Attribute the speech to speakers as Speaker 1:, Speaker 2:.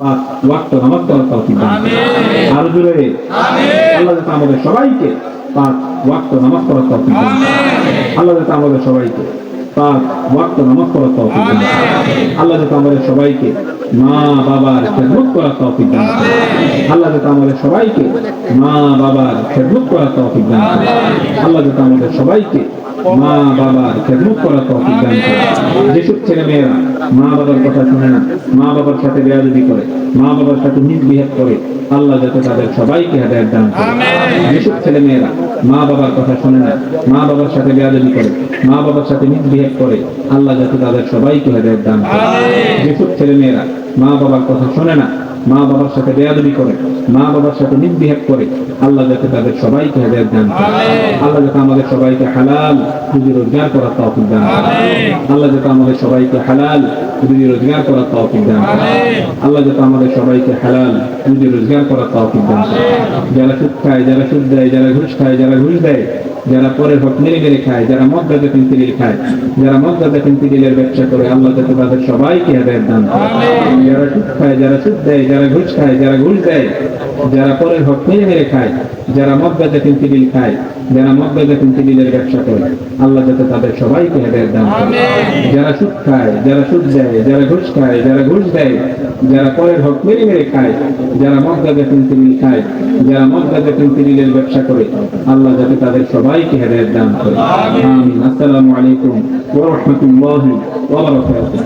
Speaker 1: পাঁচ ওয়াক্ত নামাজ পড়ার তৌফিক দান করুন। আরো জোরে আল্লাহ যাতে আমাদের সবাইকে পাঁচ ওয়াক্ত নামাজ পড়ার তৌফিক দান করুন। আল্লাহ যাতে আমাদের সবাইকে পাঁচ ওয়াক্ত নামাজ পড়ার তৌফিক দান করুন। আল্লাহ যাতে আমাদের সবাইকে মা বাবার খেদমত করার তৌফিক দান করুন। আল্লাহ যাতে আমাদের সবাইকে মা বাবার খেদমত করার তৌফিক দান করুন। আল্লাহ যাতে আমাদের সবাইকে মা বাবার খেদমত করার তৌফিক দান করুন। যেসব ছেলে মেয়েরা মা বাবার কথা শুনে না, মা বাবার সাথে বেয়াদবি করে, মা বাবার সাথে মিসবিহেভ করে, আল্লাহ যাতে তাদের সবাইকে হেদায়েত দান করেন। যেসব ছেলে মেয়েরা মা বাবার কথা শুনে না, মা বাবার সাথে বেয়াদবি করে, মা বাবার সাথে মিসবিহেভ করে, আল্লাহ যাতে তাদের সবাইকে হেদায়েত দান করেন। যেসব ছেলে মেয়েরা মা বাবার কথা শুনে না, মা বাবার সাথে বেয়াদবি করে, মা বাবার সাথে মিসবিহেভ করে, আল্লাহ যাতে তাদের সবাইকে হেদায়েত দান করেন। আল্লাহ যাতে আমাদের সবাইকে হালাল রুজি রোজগার করার তৌফিক দান করেন। আল্লাহ যাতে আমাদের সবাইকে হালাল রুজি রোজগার করার তৌফিক দান করেন। আল্লাহ যাতে আমাদের সবাইকে হালাল রুজি রোজগার করার তৌফিক দান করেন। যারা সুদ খায়, যারা সুদ দেয়, যারা ঘুষ খায়, যারা ঘুষ দেয়, যারা পরের হক মেরে মেরে খায়, যারা মদ গাঁজা ফেন্সিডিল খায়, যারা মদ গাঁজা ফেন্সিডিলের ব্যবসা করে, আল্লাহ যাতে তাদের সবাইকে হেদায়েত দান করেন। যারা সুদ খায়, যারা সুদ দেয়, যারা ঘুষ খায়, যারা ঘুষ দেয়, যারা পরের হক মেরে মেরে খায়, যারা মদ গাঁজা ফেন্সিডিল খায়, যারা মদ গাঁজা ফেন্সিডিলের ব্যবসা করে, আল্লাহ যাতে তাদের সবাইকে হেদায়েত দান করেন। যারা সুদ খায়, যারা সুদ দেয়, যারা ঘুষ খায়, যারা ঘুষ দেয়, যারা পরের হক মেরে মেরে খায়, যারা মদ গাঁজা ফেন্সিডিল খায়, যারা মদ গাঁজা ফেন্সিডিলের ব্যবসা করে, আল্লাহ যাতে তাদের সবাইকে হেদায়েত দান করেন। আমিন। আসসালামু আলাইকুম ওয়া রাহমাতুল্লাহি ওয়া বারাকাতুহু।